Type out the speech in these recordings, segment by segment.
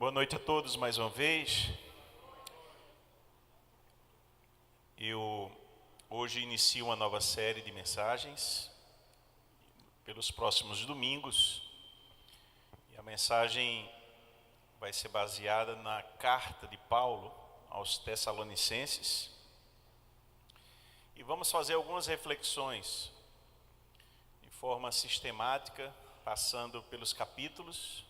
Boa noite a todos mais uma vez. Eu hoje inicio uma nova série de mensagens pelos próximos domingos. E a mensagem vai ser baseada na carta de Paulo aos Tessalonicenses. E vamos fazer algumas reflexões de forma sistemática, passando pelos capítulos,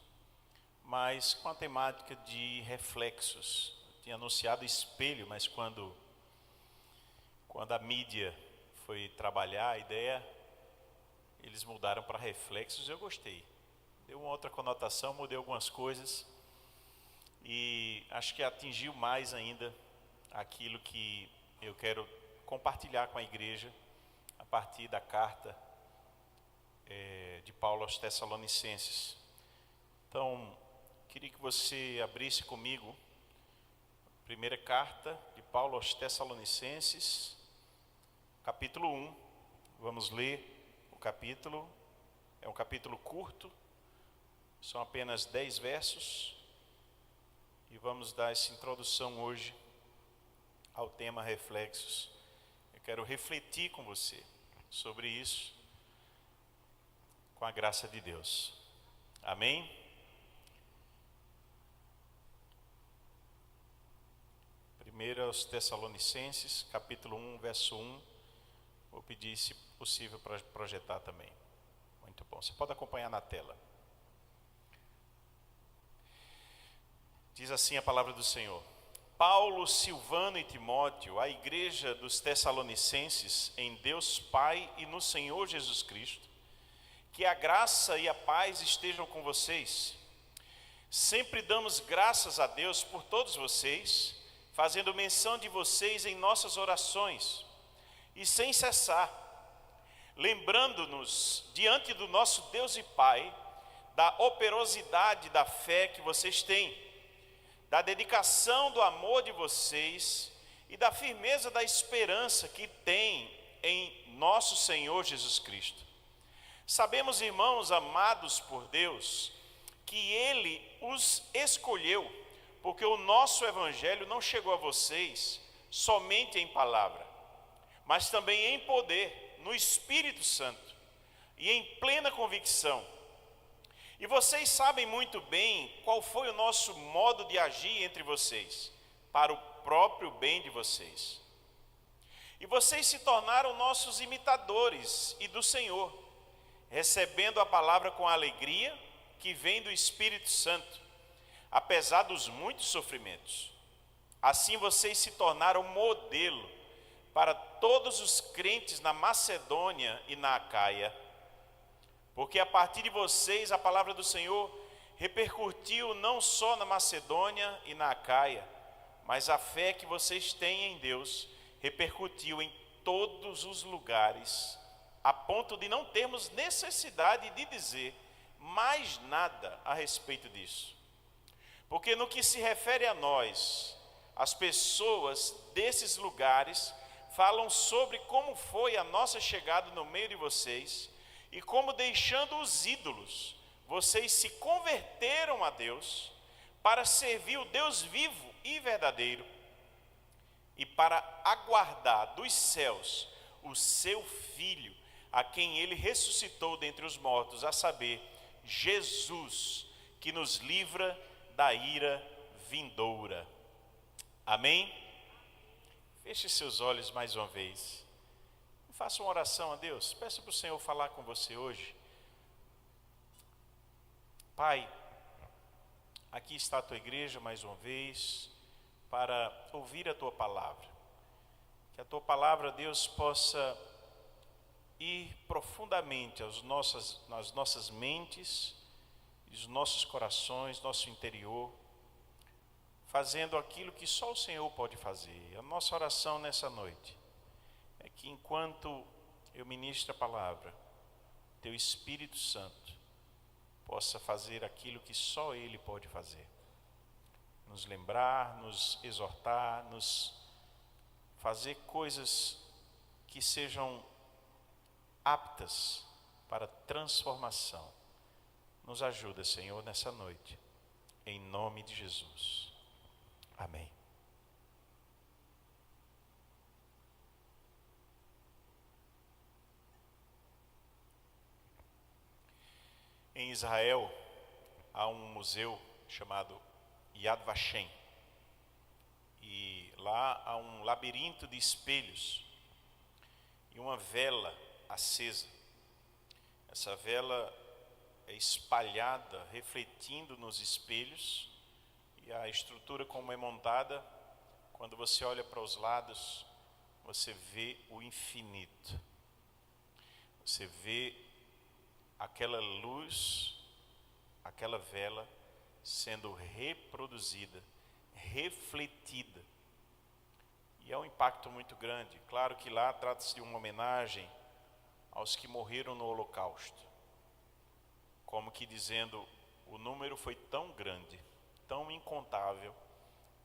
mas com a temática de reflexos. Eu tinha anunciado espelho, mas quando a mídia foi trabalhar a ideia, eles mudaram para reflexos. Eu gostei. Deu uma outra conotação, mudei algumas coisas e acho que atingiu mais ainda aquilo que eu quero compartilhar com a igreja a partir da carta de Paulo aos Tessalonicenses. Então, queria que você abrisse comigo a primeira carta de Paulo aos Tessalonicenses, capítulo 1. Vamos ler o capítulo. É um capítulo curto, são apenas 10 versos. E vamos dar essa introdução hoje ao tema reflexos. Eu quero refletir com você sobre isso, com a graça de Deus. Amém? 1 aos Tessalonicenses, capítulo 1, verso 1. Vou pedir, se possível, para projetar também. Muito bom. Você pode acompanhar na tela. Diz assim a palavra do Senhor. Paulo, Silvano e Timóteo, a igreja dos Tessalonicenses, em Deus Pai e no Senhor Jesus Cristo, que a graça e a paz estejam com vocês. Sempre damos graças a Deus por todos vocês, fazendo menção de vocês em nossas orações, e sem cessar, lembrando-nos diante do nosso Deus e Pai, da operosidade da fé que vocês têm, da dedicação do amor de vocês e da firmeza da esperança que têm em nosso Senhor Jesus Cristo. Sabemos, irmãos amados por Deus, que Ele os escolheu, porque o nosso evangelho não chegou a vocês somente em palavra, mas também em poder, no Espírito Santo e em plena convicção. E vocês sabem muito bem qual foi o nosso modo de agir entre vocês, para o próprio bem de vocês. E vocês se tornaram nossos imitadores e do Senhor, recebendo a palavra com alegria que vem do Espírito Santo, apesar dos muitos sofrimentos. Assim vocês se tornaram modelo para todos os crentes na Macedônia e na Acaia, porque a partir de vocês a palavra do Senhor repercutiu não só na Macedônia e na Acaia, mas a fé que vocês têm em Deus repercutiu em todos os lugares, a ponto de não termos necessidade de dizer mais nada a respeito disso. Porque no que se refere a nós, as pessoas desses lugares falam sobre como foi a nossa chegada no meio de vocês e como, deixando os ídolos, vocês se converteram a Deus para servir o Deus vivo e verdadeiro e para aguardar dos céus o seu Filho, a quem Ele ressuscitou dentre os mortos, a saber, Jesus, que nos livra da ira vindoura. Amém? Feche seus olhos mais uma vez. Faça uma oração a Deus. Peça para o Senhor falar com você hoje. Pai, aqui está a tua igreja mais uma vez para ouvir a tua palavra. Que a tua palavra, Deus, possa ir profundamente nas nossas mentes, os nossos corações, nosso interior, fazendo aquilo que só o Senhor pode fazer. A nossa oração nessa noite é que enquanto eu ministro a palavra, teu Espírito Santo possa fazer aquilo que só Ele pode fazer. Nos lembrar, nos exortar, nos fazer coisas que sejam aptas para transformação. Nos ajuda, Senhor, nessa noite. em nome de Jesus. Amém. Em Israel, há um museu chamado Yad Vashem. E lá há um labirinto de espelhos e uma vela acesa. Essa vela é espalhada, refletindo nos espelhos, e a estrutura como é montada, quando você olha para os lados, você vê o infinito. Você vê aquela luz, aquela vela sendo reproduzida, refletida. E é um impacto muito grande. Claro que lá trata-se de uma homenagem aos que morreram no Holocausto. Como que dizendo, o número foi tão grande, tão incontável,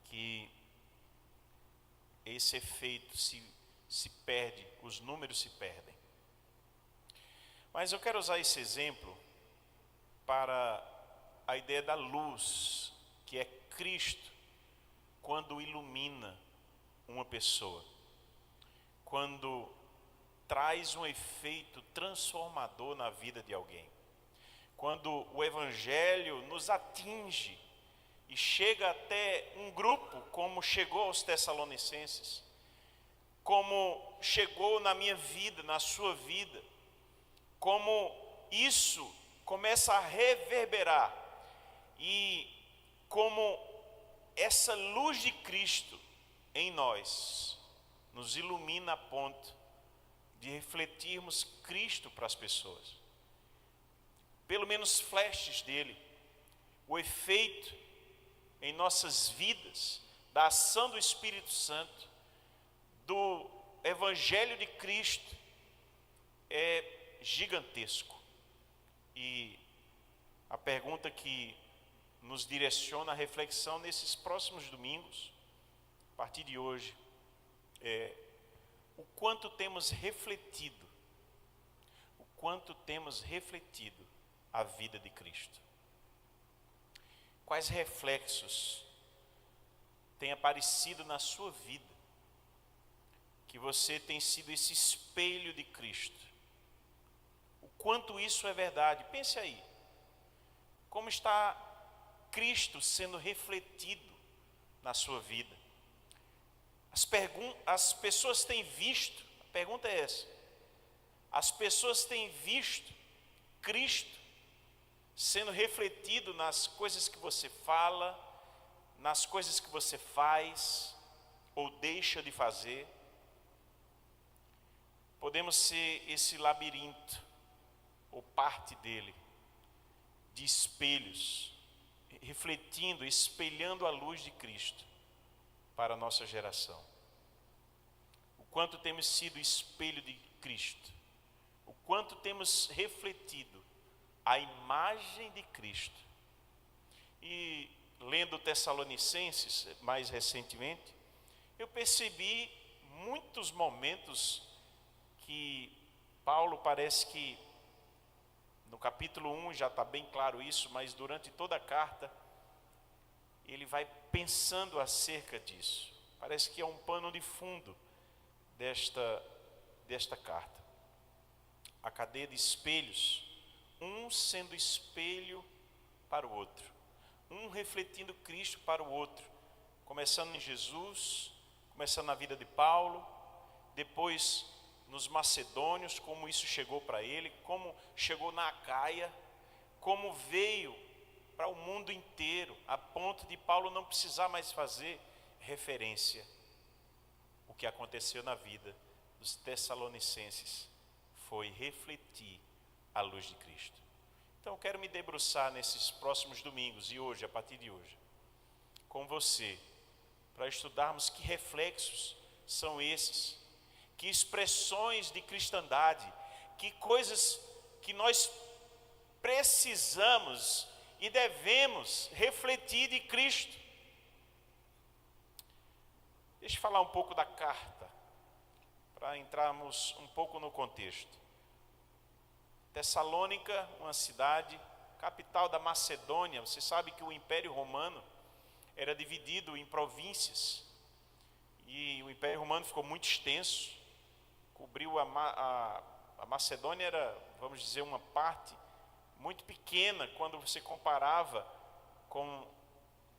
que esse efeito se perde, os números se perdem. Mas eu quero usar esse exemplo para a ideia da luz, que é Cristo, quando ilumina uma pessoa, quando traz um efeito transformador na vida de alguém. Quando o Evangelho nos atinge e chega até um grupo, como chegou aos Tessalonicenses, como chegou na minha vida, na sua vida, como isso começa a reverberar e como essa luz de Cristo em nós nos ilumina a ponto de refletirmos Cristo para as pessoas. Pelo menos flashes dele, o efeito em nossas vidas da ação do Espírito Santo, do Evangelho de Cristo é gigantesco. E a pergunta que nos direciona a reflexão nesses próximos domingos, a partir de hoje, é o quanto temos refletido a vida de Cristo. Quais reflexos têm aparecido na sua vida, que você tem sido esse espelho de Cristo? O quanto isso é verdade? Pense aí, como está Cristo sendo refletido na sua vida? As pessoas têm visto, a pergunta é essa, as pessoas têm visto Cristo sendo refletido nas coisas que você fala, nas coisas que você faz ou deixa de fazer? Podemos ser esse labirinto, ou parte dele, de espelhos, refletindo, espelhando a luz de Cristo para a nossa geração. O quanto temos sido espelho de Cristo, o quanto temos refletido a imagem de Cristo. E lendo Tessalonicenses mais recentemente, eu percebi muitos momentos que Paulo parece que no capítulo 1 já está bem claro isso, mas durante toda a carta ele vai pensando acerca disso. Parece que é um pano de fundo desta carta. A cadeia de espelhos, um sendo espelho para o outro, um refletindo Cristo para o outro, começando em Jesus, começando na vida de Paulo, depois nos macedônios, como isso chegou para ele, como chegou na Acaia, como veio para o mundo inteiro, a ponto de Paulo não precisar mais fazer referência. O que aconteceu na vida dos Tessalonicenses foi refletir a luz de Cristo. Então eu quero me debruçar nesses próximos domingos e hoje, a partir de hoje, com você, para estudarmos que reflexos são esses, que expressões de cristandade, que coisas que nós precisamos e devemos refletir de Cristo. Deixa eu falar um pouco da carta, para entrarmos um pouco no contexto. Tessalônica, uma cidade capital da Macedônia. Você sabe que o Império Romano era dividido em províncias, e o Império Romano ficou muito extenso, cobriu a Macedônia, era, vamos dizer, uma parte muito pequena quando você comparava com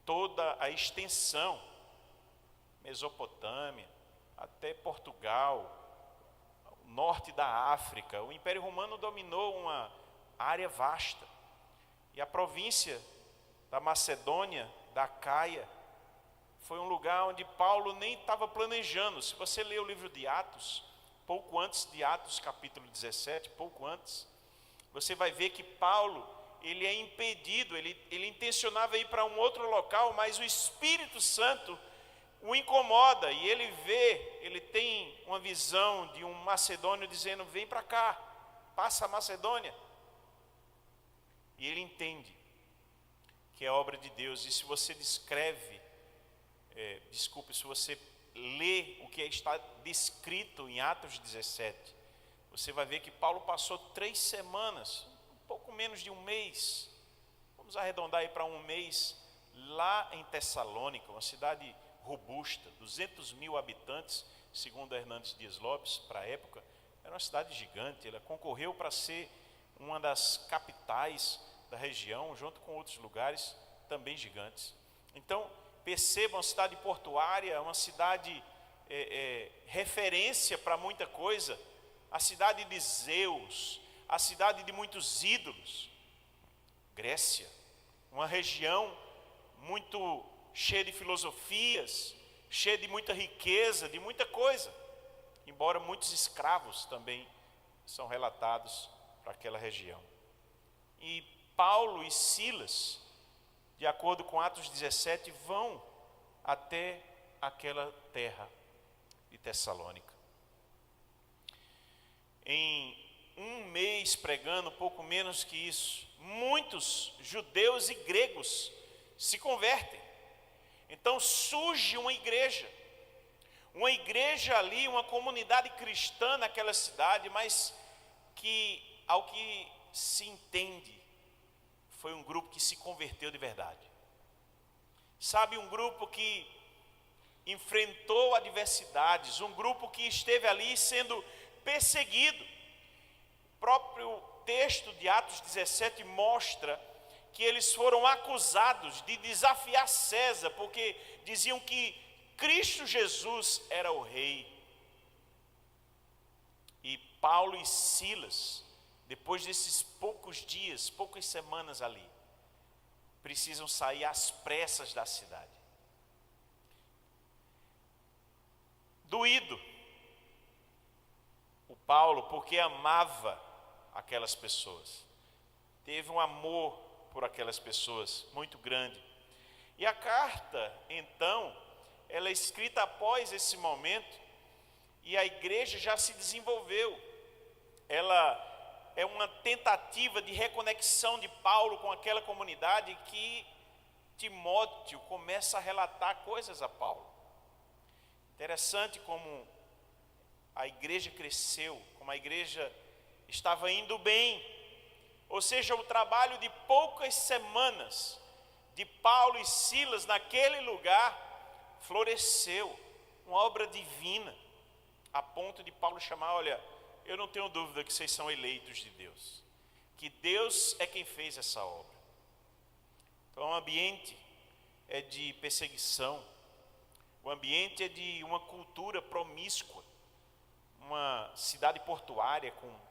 toda a extensão, Mesopotâmia, até Portugal, o norte da África. O Império Romano dominou uma área vasta, e a província da Macedônia, da Acaia, foi um lugar onde Paulo nem estava planejando. Se você ler o livro de Atos, pouco antes de Atos capítulo 17, pouco antes, você vai ver que Paulo, ele é impedido, ele intencionava ir para um outro local, mas o Espírito Santo o incomoda, e ele tem uma visão de um macedônio dizendo: vem para cá, passa a Macedônia. E ele entende que é obra de Deus. E se você se você lê o que está descrito em Atos 17, você vai ver que Paulo passou 3 semanas, um pouco menos de um mês, vamos arredondar aí para um mês, lá em Tessalônica, uma cidade robusta, 200.000 habitantes, segundo Hernandes Dias Lopes, para a época, era uma cidade gigante. Ela concorreu para ser uma das capitais da região, junto com outros lugares também gigantes. Então, percebam, uma cidade portuária, uma cidade referência para muita coisa, a cidade de Zeus, a cidade de muitos ídolos. Grécia, uma região muito cheia de filosofias, cheia de muita riqueza, de muita coisa, embora muitos escravos também são relatados para aquela região. E Paulo e Silas, de acordo com Atos 17, vão até aquela terra de Tessalônica. Em um mês pregando, pouco menos que isso, muitos judeus e gregos se convertem. Então surge uma igreja ali, uma comunidade cristã naquela cidade, mas que, ao que se entende, foi um grupo que se converteu de verdade. Sabe, um grupo que enfrentou adversidades, um grupo que esteve ali sendo perseguido. O próprio texto de Atos 17 mostra que eles foram acusados de desafiar César, porque diziam que Cristo Jesus era o rei. E Paulo e Silas, depois desses poucos dias, poucas semanas ali, precisam sair às pressas da cidade. Doído, o Paulo, porque amava aquelas pessoas, teve um amor por aquelas pessoas muito grande. E a carta, então, ela é escrita após esse momento, e a igreja já se desenvolveu. Ela é uma tentativa de reconexão de Paulo com aquela comunidade, que Timóteo começa a relatar coisas a Paulo. Interessante como a igreja cresceu, como a igreja estava indo bem. Ou seja, o trabalho de poucas semanas de Paulo e Silas naquele lugar floresceu, uma obra divina, a ponto de Paulo chamar: olha, eu não tenho dúvida que vocês são eleitos de Deus, que Deus é quem fez essa obra. Então o ambiente é de perseguição, o ambiente é de uma cultura promíscua, uma cidade portuária com,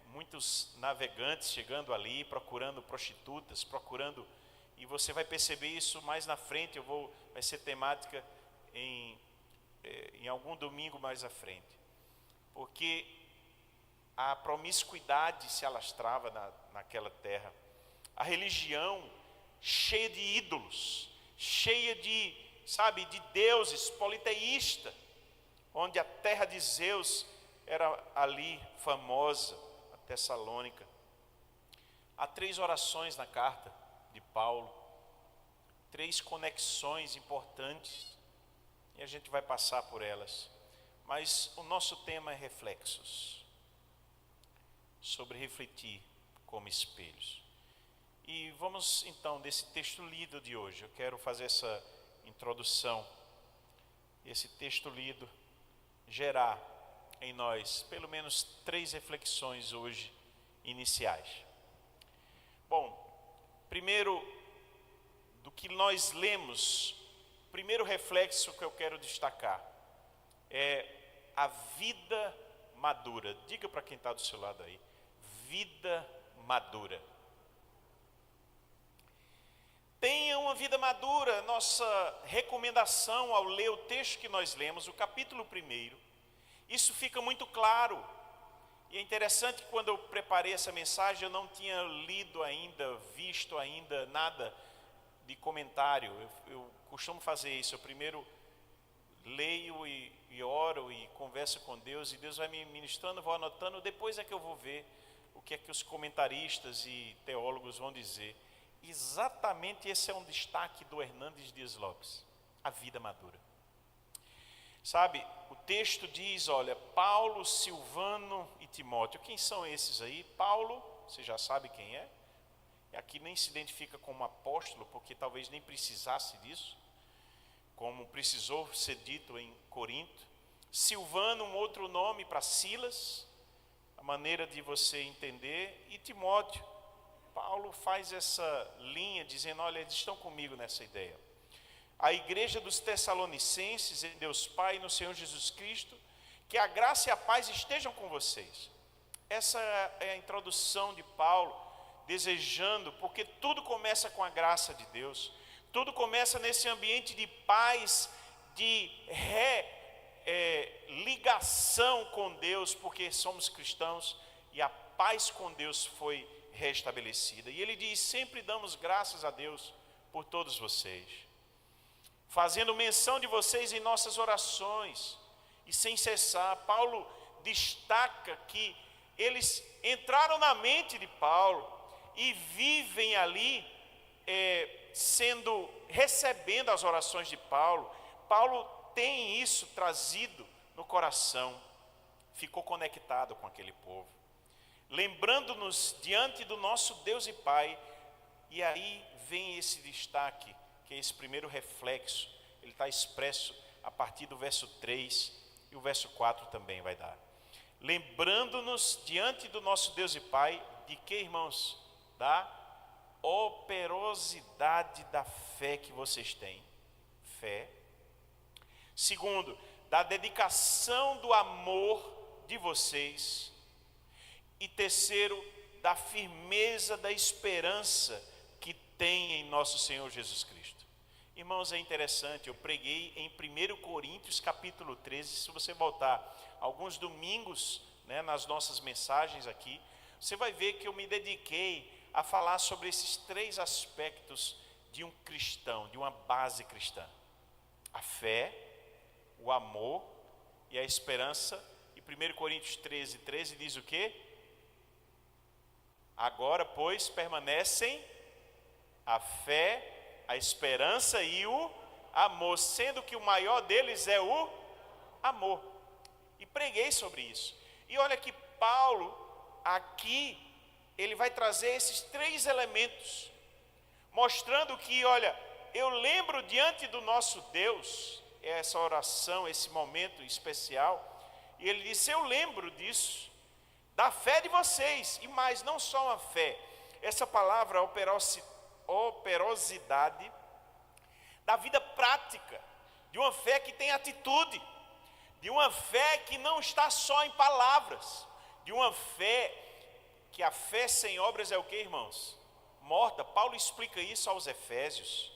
muitos navegantes chegando ali, procurando prostitutas, e você vai perceber isso mais na frente. Vai ser temática em algum domingo mais à frente, porque a promiscuidade se alastrava naquela terra, a religião cheia de ídolos, cheia de deuses, politeísta, onde a terra de Zeus era ali famosa, a Tessalônica. Há 3 orações na carta de Paulo, 3 conexões importantes, e a gente vai passar por elas. Mas o nosso tema é reflexos, sobre refletir como espelhos. E vamos então desse texto lido de hoje. Eu quero fazer essa introdução, esse texto lido, gerar em nós pelo menos 3 reflexões hoje iniciais. Bom, primeiro, do que nós lemos, o primeiro reflexo que eu quero destacar é a vida madura. Diga para quem está do seu lado aí, vida madura. Tenha uma vida madura. Nossa recomendação ao ler o texto que nós lemos, o capítulo 1, isso fica muito claro. E é interessante que quando eu preparei essa mensagem, eu não tinha lido ainda, visto ainda nada de comentário. Eu costumo fazer isso. Eu primeiro leio e oro e converso com Deus, e Deus vai me ministrando, vou anotando, depois é que eu vou ver o que é que os comentaristas e teólogos vão dizer. Exatamente esse é um destaque do Hernandes Dias Lopes, a vida madura. Sabe, o texto diz, olha, Paulo, Silvano e Timóteo. Quem são esses aí? Paulo, você já sabe quem é. Aqui nem se identifica como apóstolo, porque talvez nem precisasse disso, como precisou ser dito em Corinto. Silvano, um outro nome para Silas, a maneira de você entender. E Timóteo. Paulo faz essa linha dizendo, olha, eles estão comigo nessa ideia. A igreja dos Tessalonicenses, em Deus Pai e no Senhor Jesus Cristo, que a graça e a paz estejam com vocês. Essa é a introdução de Paulo, desejando, porque tudo começa com a graça de Deus, tudo começa nesse ambiente de paz, de ligação com Deus, porque somos cristãos e a paz com Deus foi restabelecida. E ele diz, sempre damos graças a Deus por todos vocês, fazendo menção de vocês em nossas orações, e sem cessar. Paulo destaca que eles entraram na mente de Paulo e vivem ali, recebendo as orações de Paulo. Paulo tem isso trazido no coração, ficou conectado com aquele povo, lembrando-nos diante do nosso Deus e Pai. E aí vem esse destaque, que é esse primeiro reflexo. Ele está expresso a partir do verso 3, e o verso 4 também vai dar. Lembrando-nos diante do nosso Deus e Pai, de que, irmãos? Da operosidade da fé que vocês têm. Fé. Segundo, da dedicação do amor de vocês. E terceiro, da firmeza da esperança que tem em nosso Senhor Jesus Cristo. Irmãos, é interessante, eu preguei em 1 Coríntios capítulo 13, se você voltar alguns domingos, nas nossas mensagens aqui, você vai ver que eu me dediquei a falar sobre esses 3 aspectos de um cristão, de uma base cristã. A fé, o amor e a esperança. E 1 Coríntios 13 diz o quê? Agora, pois, permanecem a fé, a esperança e o amor, sendo que o maior deles é o amor. E preguei sobre isso. E olha que Paulo, aqui, ele vai trazer esses 3 elementos, mostrando que, olha, eu lembro diante do nosso Deus, essa oração, esse momento especial, e ele disse, eu lembro disso, da fé de vocês, e mais, não só uma fé, essa palavra operosidade, da vida prática, de uma fé que tem atitude, de uma fé que não está só em palavras, de uma fé, que a fé sem obras é o que, irmãos? Morta. Paulo explica isso aos Efésios.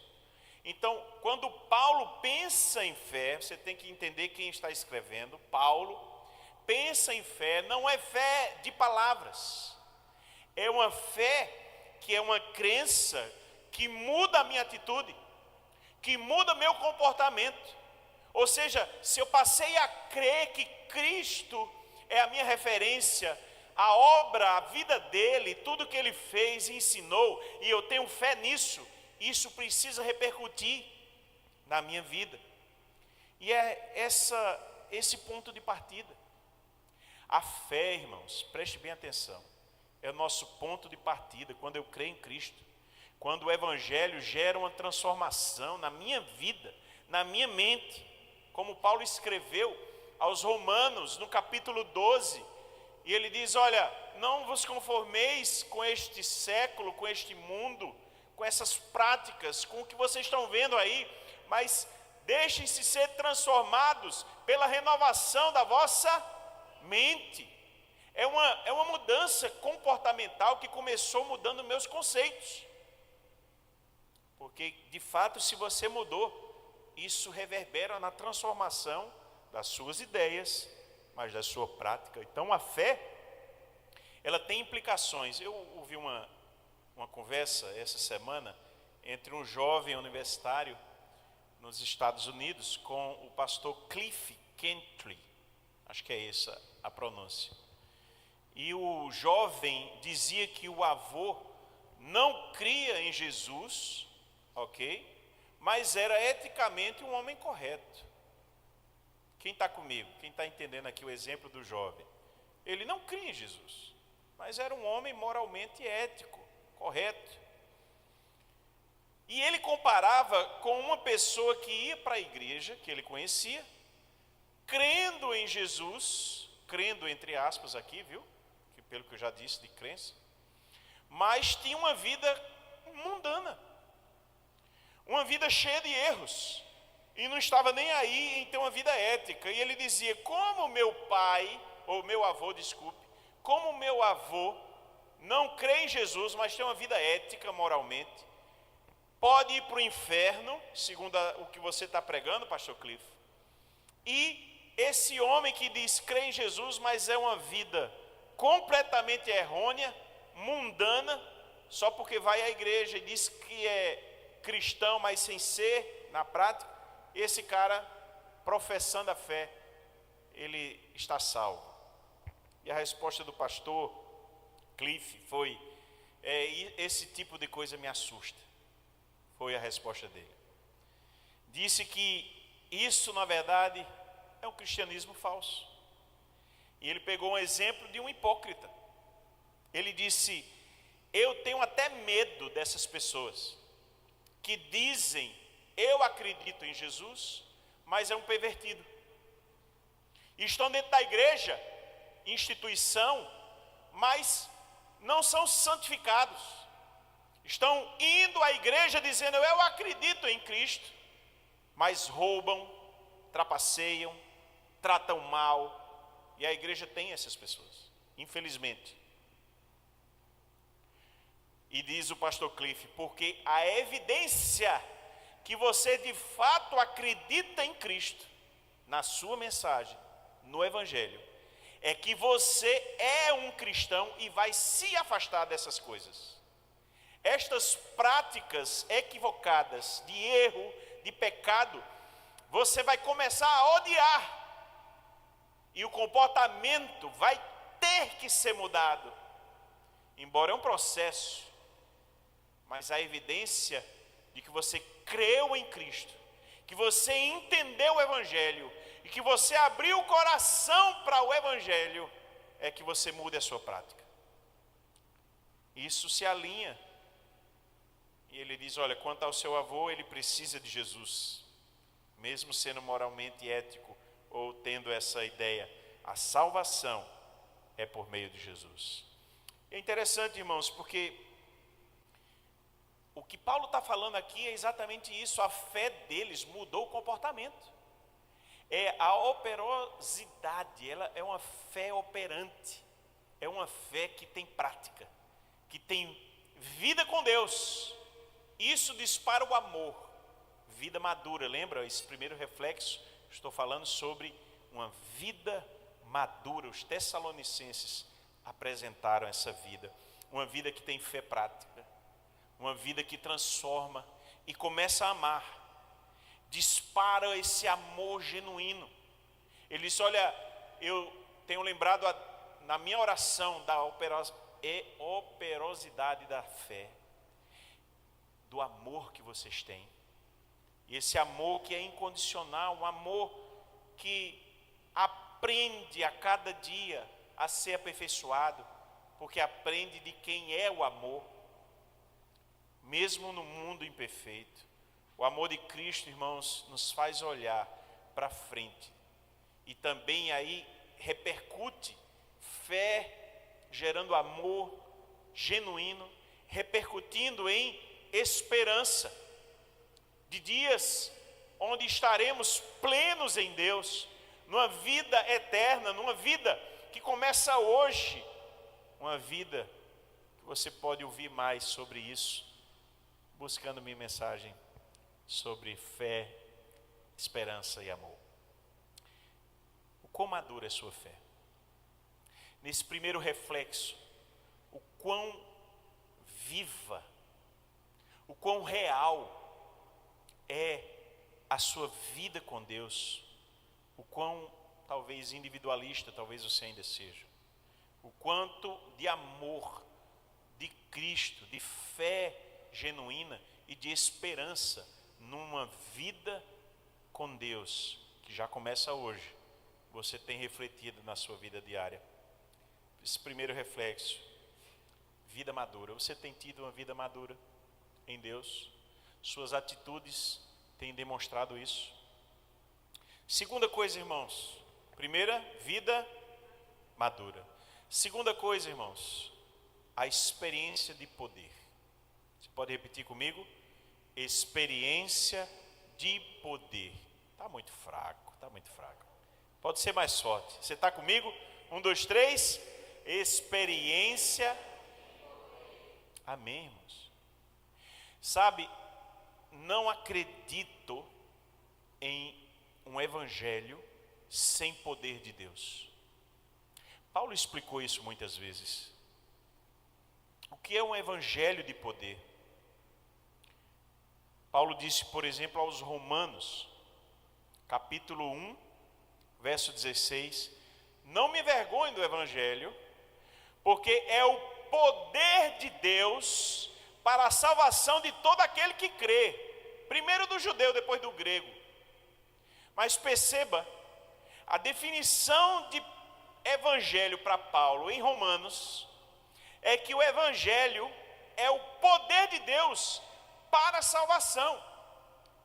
Então, quando Paulo pensa em fé, você tem que entender quem está escrevendo. Paulo pensa em fé, não é fé de palavras, é uma fé que é uma crença que muda a minha atitude, que muda meu comportamento. Ou seja, se eu passei a crer que Cristo é a minha referência, a obra, a vida dele, tudo que ele fez e ensinou, e eu tenho fé nisso, isso precisa repercutir na minha vida. E é esse ponto de partida. A fé, irmãos, preste bem atenção, é o nosso ponto de partida. Quando eu creio em Cristo, quando o evangelho gera uma transformação na minha vida, na minha mente, como Paulo escreveu aos Romanos no capítulo 12, e ele diz: olha, não vos conformeis com este século, com este mundo, com essas práticas, com o que vocês estão vendo aí, mas deixem-se ser transformados pela renovação da vossa mente. É uma mudança comportamental que começou mudando meus conceitos. Porque, de fato, se você mudou, isso reverbera na transformação das suas ideias, mas da sua prática. Então, a fé, ela tem implicações. Eu ouvi uma conversa essa semana entre um jovem universitário nos Estados Unidos com o pastor Cliff Kentley, acho que é essa a pronúncia. E o jovem dizia que o avô não cria em Jesus, ok? Mas era eticamente um homem correto. Quem está comigo? Quem está entendendo aqui o exemplo do jovem? Ele não cria em Jesus, mas era um homem moralmente ético, correto. E ele comparava com uma pessoa que ia para a igreja, que ele conhecia, crendo em Jesus, crendo entre aspas aqui, viu? Que pelo que eu já disse de crença, mas tinha uma vida mundana, uma vida cheia de erros, e não estava nem aí em ter uma vida ética. E ele dizia: como meu pai, ou meu avô, desculpe, como meu avô não crê em Jesus, mas tem uma vida ética moralmente, pode ir para o inferno, segundo o que você está pregando, pastor Cliff. E esse homem que diz crê em Jesus, mas é uma vida completamente errônea, mundana, só porque vai à igreja e diz que é cristão, mas sem ser na prática, esse cara, professando a fé, ele está salvo. E a resposta do pastor Cliff foi: esse tipo de coisa me assusta. Foi a resposta dele. Disse que isso, na verdade, é um cristianismo falso. E ele pegou um exemplo de um hipócrita. Ele disse: eu tenho até medo dessas pessoas que dizem, eu acredito em Jesus, mas é um pervertido. E estão dentro da igreja, instituição, mas não são santificados. Estão indo à igreja dizendo, eu acredito em Cristo, mas roubam, trapaceiam, tratam mal. E a igreja tem essas pessoas, infelizmente. E diz o pastor Cliff: porque a evidência que você de fato acredita em Cristo, na sua mensagem, no Evangelho, é que você é um cristão e vai se afastar dessas coisas. Estas práticas equivocadas, de erro, de pecado, você vai começar a odiar. E o comportamento vai ter que ser mudado. Embora é um processo, mas a evidência de que você creu em Cristo, que você entendeu o Evangelho e que você abriu o coração para o Evangelho, é que você mude a sua prática. Isso se alinha. E ele diz: olha, quanto ao seu avô, ele precisa de Jesus, mesmo sendo moralmente ético ou tendo essa ideia. A salvação é por meio de Jesus. É interessante, irmãos, porque o que Paulo está falando aqui é exatamente isso. A fé deles mudou o comportamento. É a operosidade, ela é uma fé operante. É uma fé que tem prática, que tem vida com Deus. Isso dispara o amor, vida madura. Lembra esse primeiro reflexo? Estou falando sobre uma vida madura. Os Tessalonicenses apresentaram essa vida. Uma vida que tem fé prática. Uma vida que transforma e começa a amar. Dispara esse amor genuíno. Ele diz: olha, eu tenho lembrado na minha oração da operosidade da fé, do amor que vocês têm. E esse amor que é incondicional, um amor que aprende a cada dia a ser aperfeiçoado, porque aprende de quem é o amor. mesmo no mundo imperfeito. O amor de Cristo, irmãos, nos faz olhar para frente. E também aí repercute fé, gerando amor genuíno, repercutindo em esperança de dias onde estaremos plenos em Deus, numa vida eterna, numa vida que começa hoje, uma vida que você pode ouvir mais sobre isso, buscando minha mensagem sobre fé, esperança e amor. O quão madura é a sua fé? Nesse primeiro reflexo, o quão viva, o quão real é a sua vida com Deus, o quão talvez individualista, talvez você ainda seja, o quanto de amor de Cristo, de fé genuína e de esperança numa vida com Deus, que já começa hoje, você tem refletido na sua vida diária. Esse primeiro reflexo, vida madura. Você tem tido uma vida madura em Deus? Suas atitudes têm demonstrado isso? Segunda coisa, irmãos. Primeira, vida madura. Segunda coisa, irmãos, a experiência de poder. Você pode repetir comigo? Experiência de poder. Está muito fraco, está muito fraco. Pode ser mais forte. Você está comigo? 1, 2, 3. Experiência. Amém, irmãos. Sabe, não acredito em um evangelho sem poder de Deus. Paulo explicou isso muitas vezes. O que é um evangelho de poder? Paulo disse, por exemplo, aos Romanos, capítulo 1, verso 16: não me envergonhe do evangelho, porque é o poder de Deus para a salvação de todo aquele que crê, primeiro do judeu, depois do grego. Mas perceba, a definição de evangelho para Paulo em Romanos é que o evangelho é o poder de Deus para a salvação.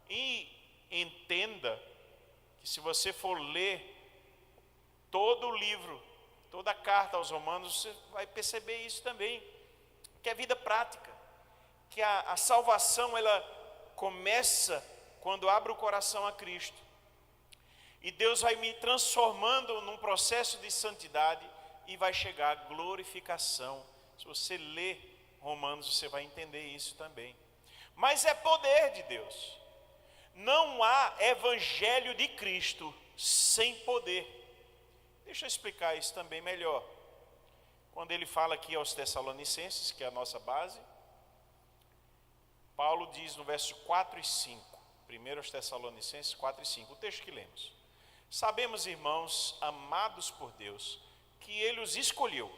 E entenda que se você for ler todo o livro, toda a carta aos Romanos, você vai perceber isso também, que é vida prática, que a salvação ela começa quando abre o coração a Cristo. E Deus vai me transformando num processo de santidade e vai chegar a glorificação. Se você ler Romanos, você vai entender isso também. Mas é poder de Deus. Não há evangelho de Cristo sem poder. Deixa eu explicar isso também melhor. Quando ele fala aqui aos Tessalonicenses, que é a nossa base, Paulo diz no verso 4 e 5, 1 aos Tessalonicenses 4 e 5, o texto que lemos: sabemos, irmãos, amados por Deus, que Ele os escolheu.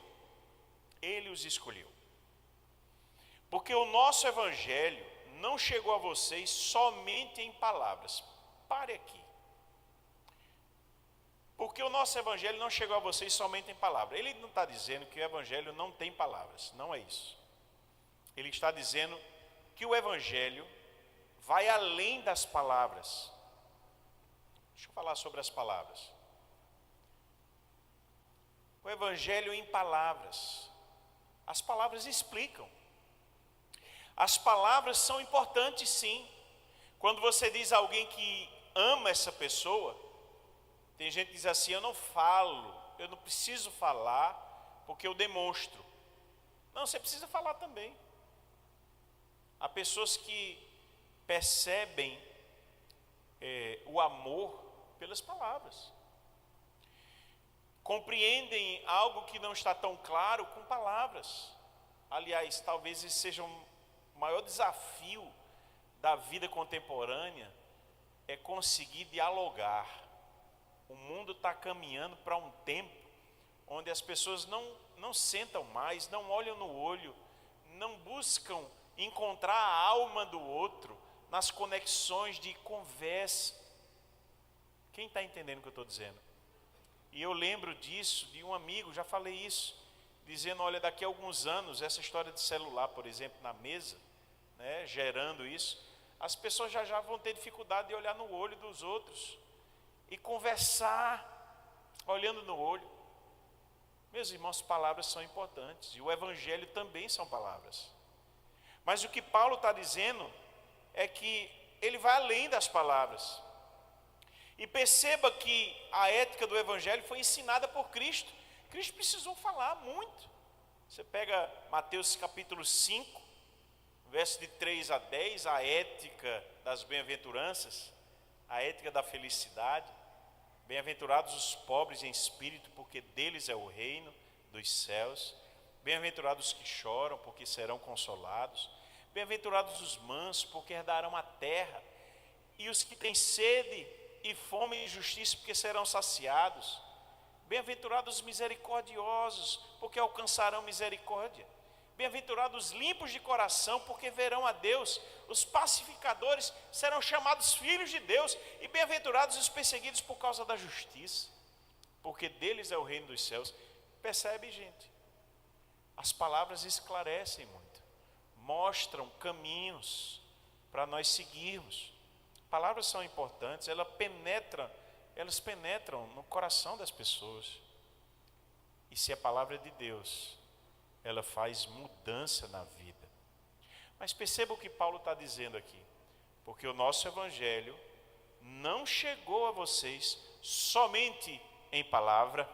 Ele os escolheu. Porque o nosso evangelho não chegou a vocês somente em palavras. Pare aqui. Porque o nosso evangelho não chegou a vocês somente em palavras. Ele não está dizendo que o evangelho não tem palavras. Não é isso. Ele está dizendo que o evangelho vai além das palavras. Deixa eu falar sobre as palavras. O evangelho em palavras. As palavras explicam. As palavras são importantes, sim. Quando você diz a alguém que ama essa pessoa, tem gente que diz assim: eu não falo, eu não preciso falar, porque eu demonstro. Não, você precisa falar também. Há pessoas que percebem o amor pelas palavras. Compreendem algo que não está tão claro com palavras. Aliás, talvez esse seja o maior desafio da vida contemporânea, é conseguir dialogar. O mundo está caminhando para um tempo onde as pessoas não sentam mais, não olham no olho, não buscam encontrar a alma do outro nas conexões de conversa. Quem está entendendo o que eu estou dizendo? E eu lembro disso, de um amigo, já falei isso, dizendo: olha, daqui a alguns anos, essa história de celular, por exemplo, na mesa, né, gerando isso, as pessoas já vão ter dificuldade de olhar no olho dos outros e conversar olhando no olho. Meus irmãos, palavras são importantes e o evangelho também são palavras. Mas o que Paulo está dizendo é que ele vai além das palavras. E perceba que a ética do evangelho foi ensinada por Cristo. Cristo precisou falar muito. Você pega Mateus capítulo 5, verso de 3 a 10, a ética das bem-aventuranças, a ética da felicidade. Bem-aventurados os pobres em espírito, porque deles é o reino dos céus. Bem-aventurados os que choram, porque serão consolados. Bem-aventurados os mansos, porque herdarão a terra. E os que têm sede e fome de justiça, porque serão saciados. Bem-aventurados os misericordiosos, porque alcançarão misericórdia. Bem-aventurados os limpos de coração, porque verão a Deus. Os pacificadores serão chamados filhos de Deus. E bem-aventurados os perseguidos por causa da justiça, porque deles é o reino dos céus. Percebe, gente? As palavras esclarecem muito, mostram caminhos para nós seguirmos. Palavras são importantes, elas penetram no coração das pessoas. E se a palavra é de Deus, ela faz mudança na vida. Mas perceba o que Paulo está dizendo aqui. Porque o nosso evangelho não chegou a vocês somente em palavra,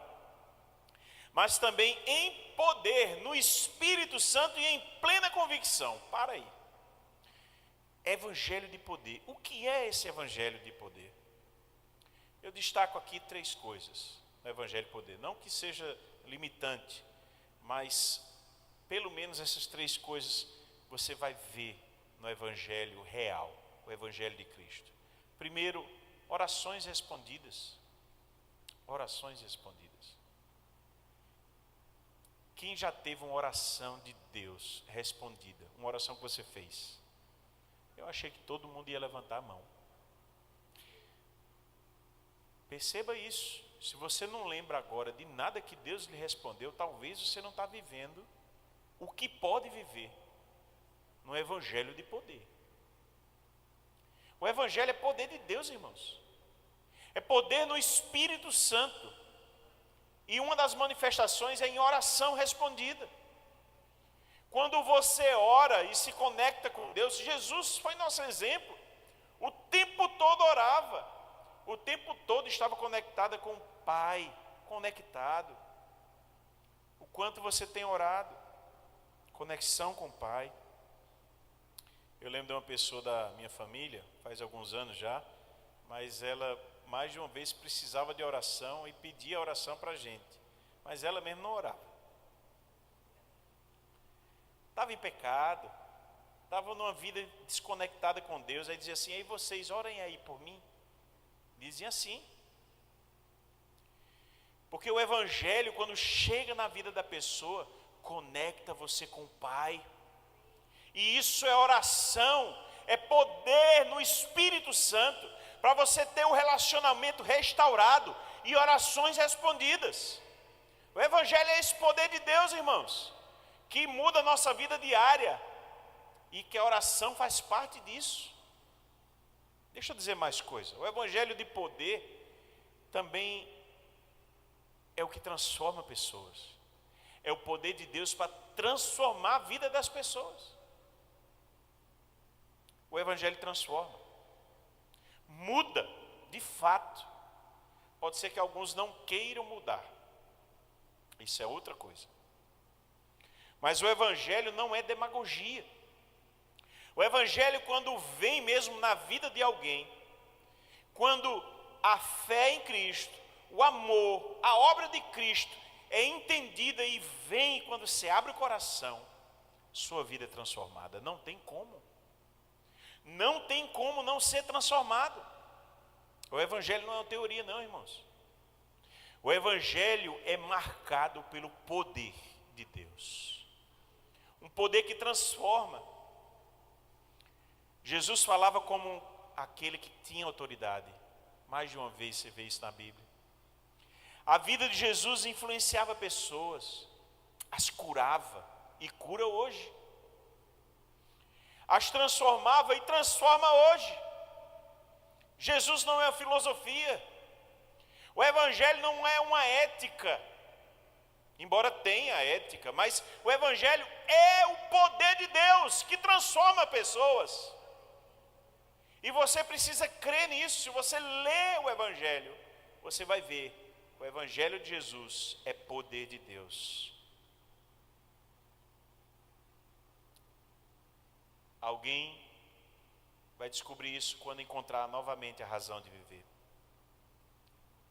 mas também em poder, no Espírito Santo e em plena convicção. Para aí. Evangelho de poder. O que é esse evangelho de poder? Eu destaco aqui 3 coisas no evangelho de poder. Não que seja limitante, mas pelo menos essas 3 coisas você vai ver no evangelho real, o evangelho de Cristo. Primeiro, orações respondidas. Orações respondidas. Quem já teve uma oração de Deus respondida? Uma oração que você fez? Eu achei que todo mundo ia levantar a mão. Perceba isso. Se você não lembra agora de nada que Deus lhe respondeu, talvez você não está vivendo o que pode viver no evangelho de poder. O evangelho é poder de Deus, irmãos. É poder no Espírito Santo. E uma das manifestações é em oração respondida. Quando você ora e se conecta com Deus, Jesus foi nosso exemplo. O tempo todo orava. O tempo todo estava conectada com o Pai, conectado. O quanto você tem orado, conexão com o Pai. Eu lembro de uma pessoa da minha família, faz alguns anos já, mas ela mais de uma vez precisava de oração e pedia oração para a gente, mas ela mesmo não orava. Estava em pecado, estava numa vida desconectada com Deus, aí dizia assim: ei, vocês orem aí por mim. Dizia assim. Porque o evangelho, quando chega na vida da pessoa, conecta você com o Pai. E isso é oração, é poder no Espírito Santo, para você ter o relacionamento restaurado e orações respondidas. O evangelho é esse poder de Deus, irmãos, que muda a nossa vida diária, e que a oração faz parte disso. Deixa eu dizer mais coisa. O evangelho de poder também é o que transforma pessoas. É o poder de Deus para transformar a vida das pessoas. O evangelho transforma. Muda, de fato. Pode ser que alguns não queiram mudar. Isso é outra coisa. Mas o evangelho não é demagogia. O evangelho, quando vem mesmo na vida de alguém, quando a fé em Cristo, o amor, a obra de Cristo é entendida e vem, quando você abre o coração, sua vida é transformada. Não tem como. Não tem como não ser transformado. O evangelho não é uma teoria não, irmãos. O evangelho é marcado pelo poder de Deus. Um poder que transforma. Jesus falava como aquele que tinha autoridade. Mais de uma vez você vê isso na Bíblia. A vida de Jesus influenciava pessoas, as curava e cura hoje. as transformava e transforma hoje. Jesus não é uma filosofia. O Evangelho não é uma ética, embora tenha ética, mas o Evangelho é o poder de Deus que transforma pessoas. E você precisa crer nisso. Se você lê o Evangelho, você vai ver, o Evangelho de Jesus é poder de Deus. Alguém vai descobrir isso quando encontrar novamente a razão de viver.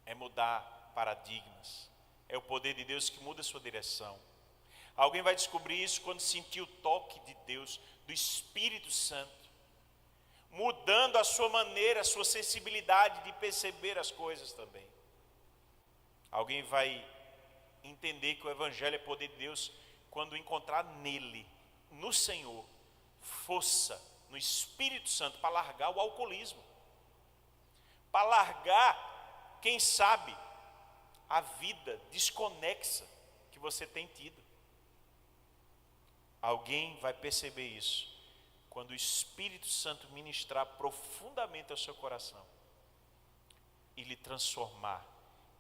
É mudar paradigmas. É o poder de Deus que muda a sua direção. Alguém vai descobrir isso quando sentir o toque de Deus, do Espírito Santo, mudando a sua maneira, a sua sensibilidade de perceber as coisas também. Alguém vai entender que o Evangelho é poder de Deus quando encontrar nele, no Senhor, força, no Espírito Santo, para largar o alcoolismo, para largar, quem sabe, a vida desconexa que você tem tido. Alguém vai perceber isso quando o Espírito Santo ministrar profundamente ao seu coração e lhe transformar,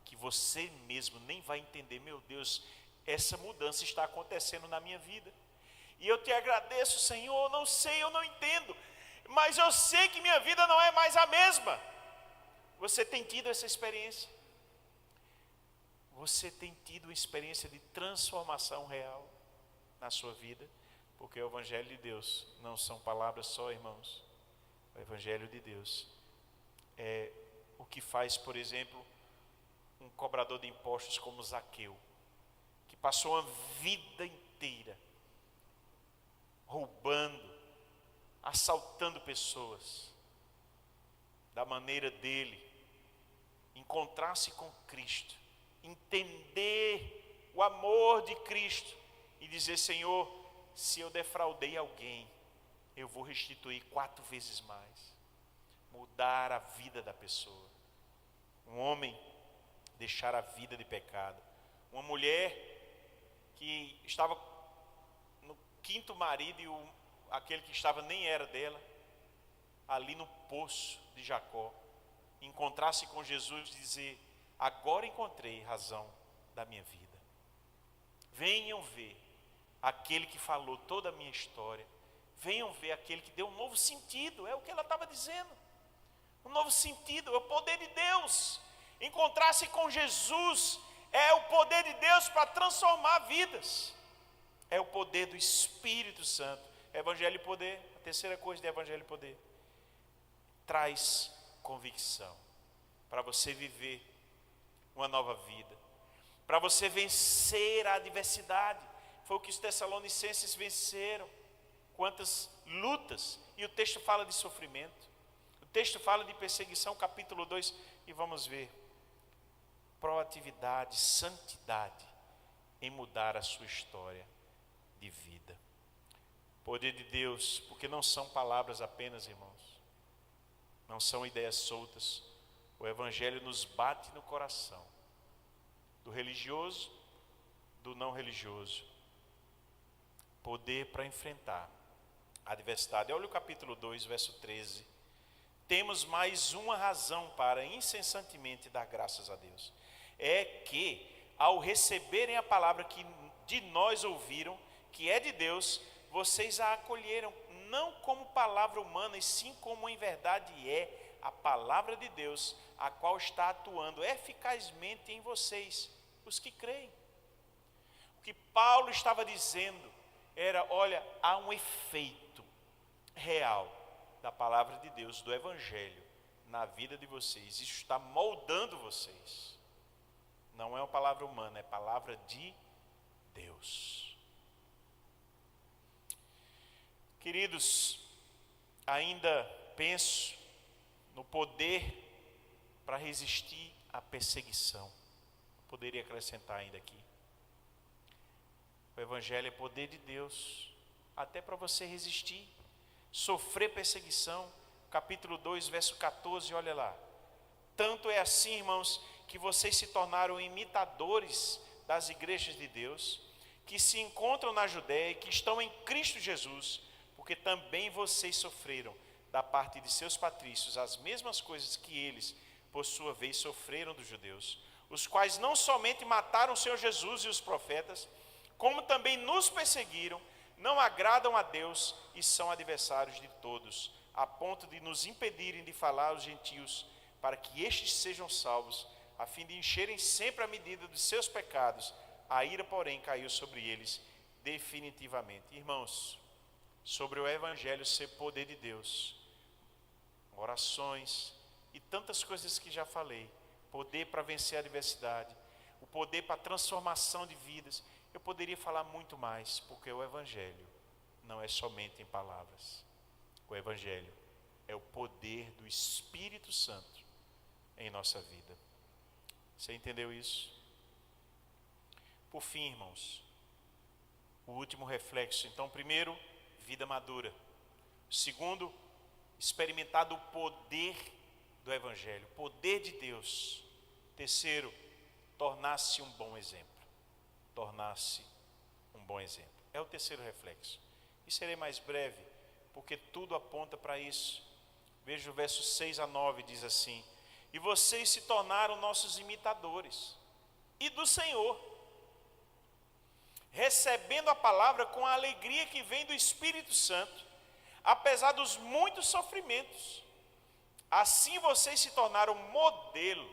que você mesmo nem vai entender, meu Deus, essa mudança está acontecendo na minha vida. E eu te agradeço, Senhor, eu não sei, eu não entendo, mas eu sei que minha vida não é mais a mesma. Você tem tido essa experiência? Você tem tido uma experiência de transformação real na sua vida? Porque o Evangelho de Deus não são palavras só, irmãos. O Evangelho de Deus é o que faz, por exemplo, um cobrador de impostos como Zaqueu, que passou uma vida inteira roubando, assaltando pessoas, da maneira dele, encontrar-se com Cristo, entender o amor de Cristo e dizer: Senhor, se eu defraudei alguém, eu vou restituir 4 vezes mais. Mudar a vida da pessoa. Um homem deixar a vida de pecado. Uma mulher que estava no 5º marido e aquele que estava nem era dela, ali no poço de Jacó, encontrar-se com Jesus e dizer: agora encontrei razão da minha vida. Venham ver aquele que falou toda a minha história. Venham ver aquele que deu um novo sentido. É o que ela estava dizendo. Um novo sentido, é o poder de Deus. Encontrar-se com Jesus é o poder de Deus para transformar vidas. É o poder do Espírito Santo. Evangelho e poder, a terceira coisa de Evangelho e poder, traz convicção para você viver uma nova vida, para você vencer a adversidade. Foi o que os tessalonicenses venceram. Quantas lutas, e o texto fala de sofrimento, o texto fala de perseguição, capítulo 2, e vamos ver proatividade, santidade em mudar a sua história de vida. Poder de Deus, porque não são palavras apenas, irmãos, não são ideias soltas. O Evangelho nos bate no coração, do religioso, do não religioso. Poder para enfrentar a adversidade. Olha o capítulo 2, verso 13. Temos mais uma razão para incessantemente dar graças a Deus. É que, ao receberem a palavra que de nós ouviram, que é de Deus, vocês a acolheram, não como palavra humana, e sim como em verdade é a palavra de Deus, a qual está atuando eficazmente em vocês, os que creem. O que Paulo estava dizendo era: olha, há um efeito real da palavra de Deus, do Evangelho, na vida de vocês. Isso está moldando vocês. Não é uma palavra humana, é palavra de Deus. Queridos, ainda penso no poder para resistir à perseguição. Poderia acrescentar ainda aqui. O Evangelho é poder de Deus, até para você resistir, sofrer perseguição. Capítulo 2, verso 14, olha lá. Tanto é assim, irmãos, que vocês se tornaram imitadores das igrejas de Deus, que se encontram na Judéia e que estão em Cristo Jesus, porque também vocês sofreram da parte de seus patrícios as mesmas coisas que eles, por sua vez, sofreram dos judeus, os quais não somente mataram o Senhor Jesus e os profetas, como também nos perseguiram, não agradam a Deus e são adversários de todos, a ponto de nos impedirem de falar aos gentios, para que estes sejam salvos, a fim de encherem sempre a medida de seus pecados. A ira, porém, caiu sobre eles definitivamente. Irmãos, sobre o Evangelho ser poder de Deus, orações e tantas coisas que já falei, poder para vencer a adversidade, o poder para a transformação de vidas, eu poderia falar muito mais, porque o Evangelho não é somente em palavras. O Evangelho é o poder do Espírito Santo em nossa vida. Você entendeu isso? Por fim, irmãos, o último reflexo. Então, primeiro, vida madura. Segundo, experimentar do poder do Evangelho, poder de Deus. Terceiro, tornar-se um bom exemplo. Tornar-se um bom exemplo. É o terceiro reflexo. E serei mais breve, porque tudo aponta para isso. Veja o verso 6 a 9, diz assim: e vocês se tornaram nossos imitadores, e do Senhor, recebendo a palavra com a alegria que vem do Espírito Santo, apesar dos muitos sofrimentos. Assim vocês se tornaram modelo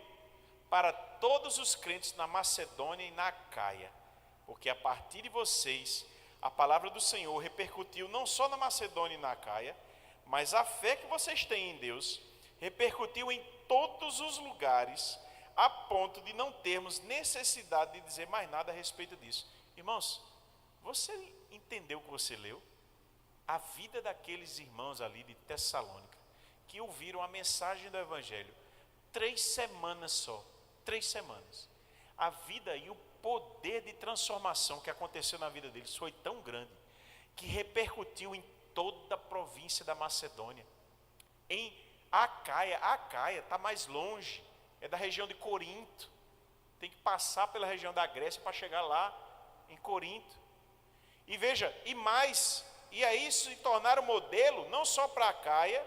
para todos os crentes na Macedônia e na Acaia, porque a partir de vocês, a palavra do Senhor repercutiu não só na Macedônia e na Acaia, mas a fé que vocês têm em Deus repercutiu em todos os lugares, a ponto de não termos necessidade de dizer mais nada a respeito disso. Irmãos, você entendeu o que você leu? A vida daqueles irmãos ali de Tessalônica, que ouviram a mensagem do Evangelho, 3 semanas só, 3 semanas. A vida e o poder de transformação que aconteceu na vida deles foi tão grande, que repercutiu em toda a província da Macedônia. Em Acaia está mais longe, é da região de Corinto, tem que passar pela região da Grécia para chegar lá em Corinto. E veja, e aí se tornaram modelo, não só para Acaia,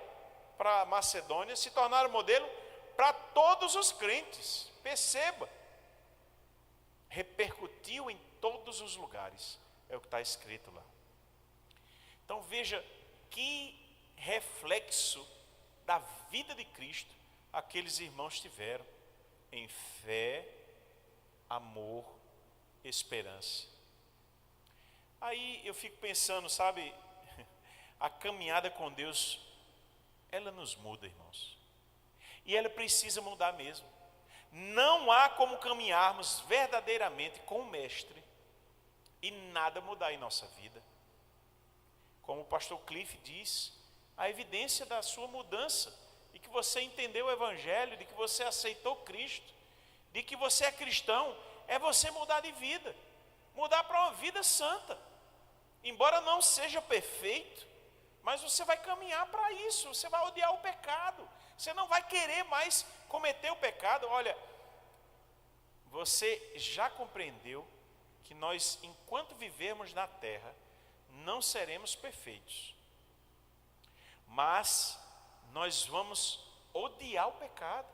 para Macedônia, se tornaram modelo para todos os crentes. Perceba, repercutiu em todos os lugares, é o que está escrito lá. Então veja que reflexo da vida de Cristo aqueles irmãos tiveram em fé, amor, esperança. Aí eu fico pensando, sabe, a caminhada com Deus, ela nos muda, irmãos. E ela precisa mudar mesmo. Não há como caminharmos verdadeiramente com o Mestre e nada mudar em nossa vida. Como o pastor Cliff diz, a evidência da sua mudança, de que você entendeu o Evangelho, de que você aceitou Cristo, de que você é cristão, é você mudar de vida, mudar para uma vida santa. Embora não seja perfeito, mas você vai caminhar para isso, você vai odiar o pecado, você não vai querer mais cometer o pecado. Olha, você já compreendeu que nós, enquanto vivermos na terra, não seremos perfeitos, mas nós vamos odiar o pecado.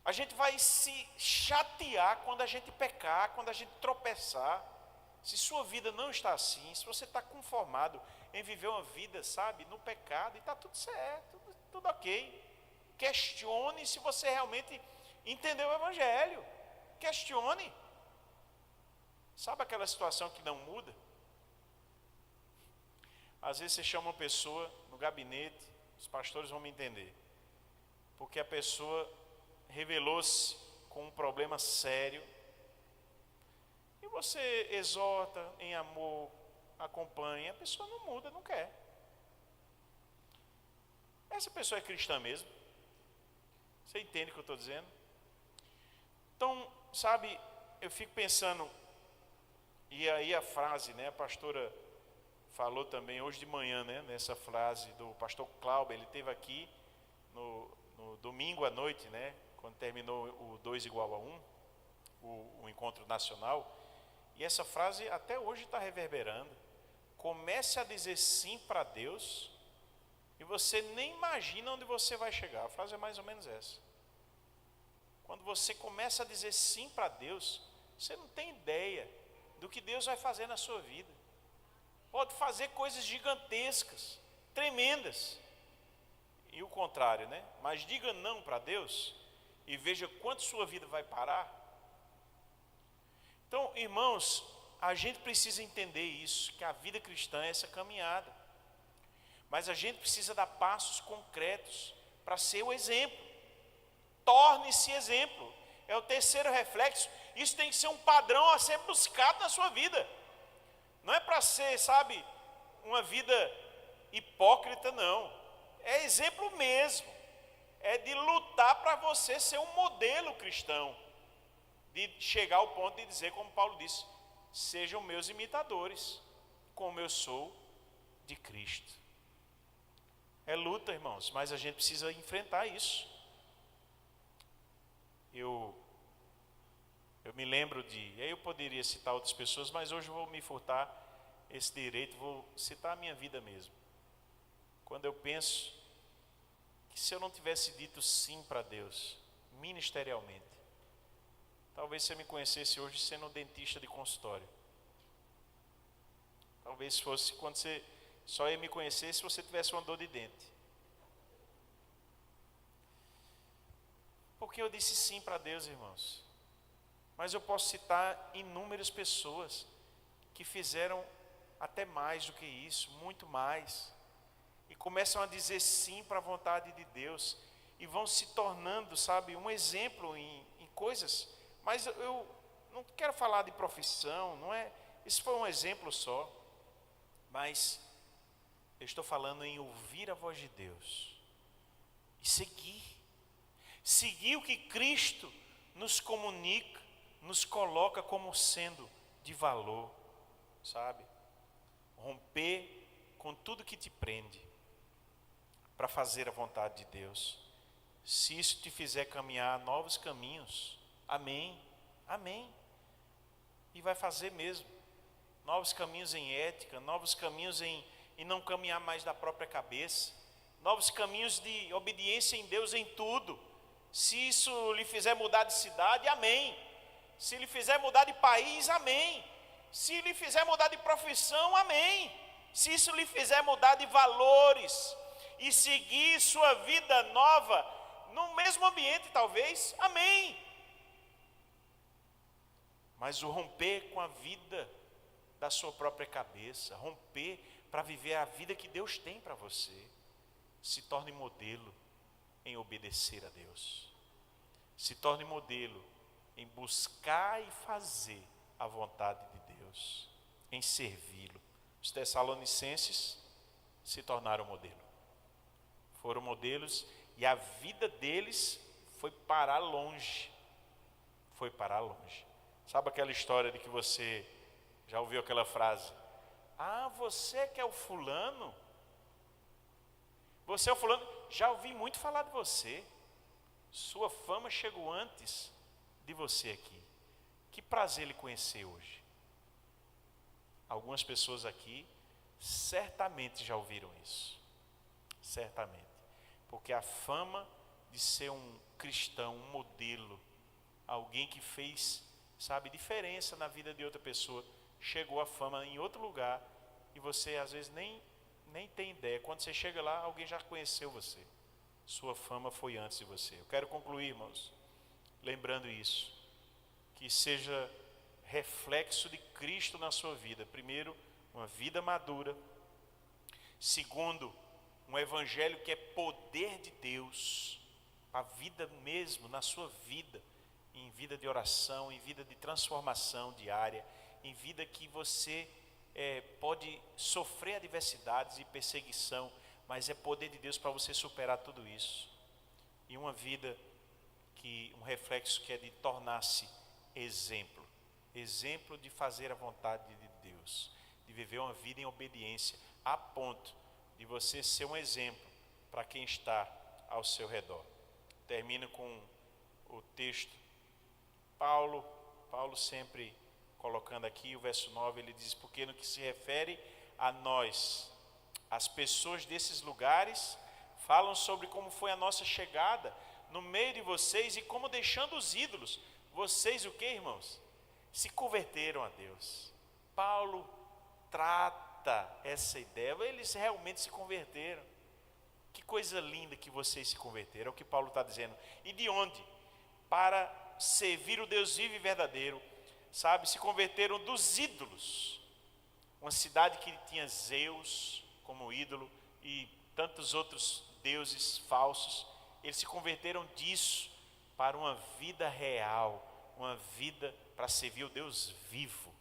A gente vai se chatear quando a gente pecar, quando a gente tropeçar. Se sua vida não está assim, se você está conformado em viver uma vida, sabe, no pecado, e está tudo certo, tudo ok. Questione se você realmente entendeu o Evangelho. Questione. Sabe aquela situação que não muda? Às vezes você chama uma pessoa no gabinete, os pastores vão me entender, porque a pessoa revelou-se com um problema sério, e você exorta em amor, acompanha, a pessoa não muda, não quer. Essa pessoa é cristã mesmo? Você entende o que eu estou dizendo? Então, sabe, eu fico pensando, e aí a frase, né, a pastora falou também hoje de manhã, né, nessa frase do pastor Cláudio, ele esteve aqui no domingo à noite, né, quando terminou o 2 igual a 1, o encontro nacional, e essa frase até hoje está reverberando. comece a dizer sim para Deus e você nem imagina onde você vai chegar. A frase é mais ou menos essa. Quando você começa a dizer sim para Deus, você não tem ideia do que Deus vai fazer na sua vida. Pode fazer coisas gigantescas, tremendas. E o contrário, né? Mas diga não para Deus e veja quanto sua vida vai parar. Então, irmãos, a gente precisa entender isso, que a vida cristã é essa caminhada. Mas a gente precisa dar passos concretos para ser o exemplo. Torne-se exemplo. É o terceiro reflexo. Isso tem que ser um padrão a ser buscado na sua vida. Não é para ser, sabe, uma vida hipócrita, não. É exemplo mesmo. É de lutar para você ser um modelo cristão. De chegar ao ponto de dizer, como Paulo disse, sejam meus imitadores, como eu sou de Cristo. É luta, irmãos, mas a gente precisa enfrentar isso. Eu me lembro de, aí eu poderia citar outras pessoas, mas hoje eu vou me furtar esse direito, vou citar a minha vida mesmo. Quando eu penso que se eu não tivesse dito sim para Deus, ministerialmente, talvez você me conhecesse hoje sendo um dentista de consultório. Talvez fosse quando você só ia me conhecer se você tivesse uma dor de dente. Porque eu disse sim para Deus, irmãos. Mas eu posso citar inúmeras pessoas que fizeram até mais do que isso, muito mais. E começam a dizer sim para a vontade de Deus. E vão se tornando, sabe, um exemplo em coisas. Mas eu não quero falar de profissão, não é? Isso foi um exemplo só. Mas eu estou falando em ouvir a voz de Deus. E seguir. Seguir o que Cristo nos comunica, nos coloca como sendo de valor, sabe? Romper com tudo que te prende para fazer a vontade de Deus. Se isso te fizer caminhar novos caminhos, amém, amém. E vai fazer mesmo. Novos caminhos em ética, novos caminhos em não caminhar mais da própria cabeça, novos caminhos de obediência em Deus em tudo. Se isso lhe fizer mudar de cidade, amém. Se lhe fizer mudar de país, amém. Se lhe fizer mudar de profissão, amém. Se isso lhe fizer mudar de valores e seguir sua vida nova no mesmo ambiente, talvez, amém. Mas o romper com a vida da sua própria cabeça, romper para viver a vida que Deus tem para você, se torne modelo em obedecer a Deus. Se torne modelo em buscar e fazer a vontade de Deus, em servi-lo. Os Tessalonicenses se tornaram modelo. Foram modelos e a vida deles foi parar longe. Foi parar longe. Sabe aquela história de que você já ouviu aquela frase? Ah, você que é o fulano? Você é o fulano? Já ouvi muito falar de você. Sua fama chegou antes de você aqui. Que prazer lhe conhecer hoje. Algumas pessoas aqui certamente já ouviram isso. Certamente. Porque a fama de ser um cristão, um modelo, alguém que fez, sabe, diferença na vida de outra pessoa, chegou a fama em outro lugar e você às vezes nem tem ideia. Quando você chega lá, alguém já conheceu você. Sua fama foi antes de você. Eu quero concluir, irmãos, lembrando isso. Que seja reflexo de Cristo na sua vida. Primeiro, uma vida madura. Segundo, um evangelho que é poder de Deus. A vida mesmo, na sua vida. Em vida de oração, em vida de transformação diária. Em vida que você pode sofrer adversidades e perseguição, mas é poder de Deus para você superar tudo isso. E uma vida um reflexo que é de tornar-se exemplo. Exemplo de fazer a vontade de Deus, de viver uma vida em obediência, a ponto de você ser um exemplo para quem está ao seu redor. Termino com o texto. Paulo sempre colocando aqui o verso 9, ele diz, porque no que se refere a nós. As pessoas desses lugares falam sobre como foi a nossa chegada no meio de vocês e como, deixando os ídolos, vocês o que, irmãos? Se converteram a Deus. Paulo trata essa ideia, eles realmente se converteram. Que coisa linda que vocês se converteram, é o que Paulo está dizendo. E de onde? Para servir o Deus vivo e verdadeiro, sabe? Se converteram dos ídolos. Uma cidade que tinha Zeus como ídolo e tantos outros deuses falsos. Eles se converteram disso para uma vida real, uma vida para servir o Deus vivo.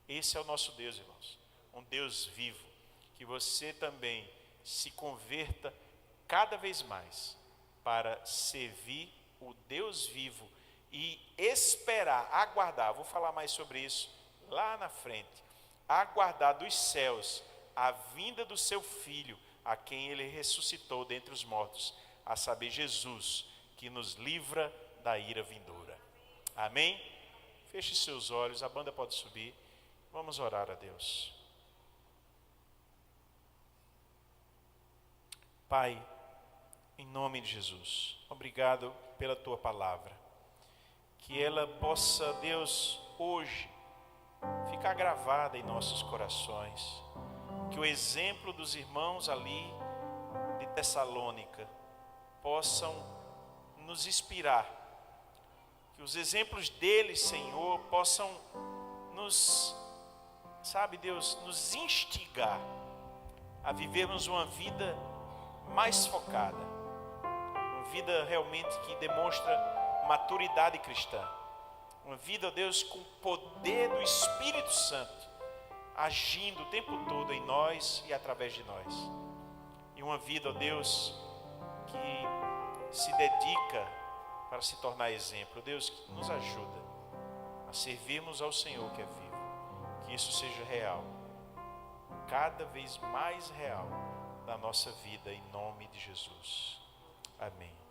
Esse é o nosso Deus, irmãos, um Deus vivo. Que você também se converta cada vez mais para servir o Deus vivo e esperar, aguardar, vou falar mais sobre isso lá na frente, aguardar dos céus a vinda do seu Filho, a quem ele ressuscitou dentre os mortos, a saber, Jesus, que nos livra da ira vindoura. Amém? Feche seus olhos, a banda pode subir, vamos orar a Deus. Pai, em nome de Jesus, obrigado pela tua palavra, que ela possa, Deus, hoje, ficar gravada em nossos corações, que o exemplo dos irmãos ali de Tessalônica possam nos inspirar, que os exemplos deles, Senhor, possam nos, sabe Deus, nos instigar a vivermos uma vida mais focada, uma vida realmente que demonstra maturidade cristã, uma vida, ó Deus, com o poder do Espírito Santo, agindo o tempo todo em nós e através de nós, e uma vida, ó Deus, que se dedica para se tornar exemplo. Deus, que nos ajuda a servirmos ao Senhor que é vivo, que isso seja real, cada vez mais real na nossa vida, em nome de Jesus. Amém.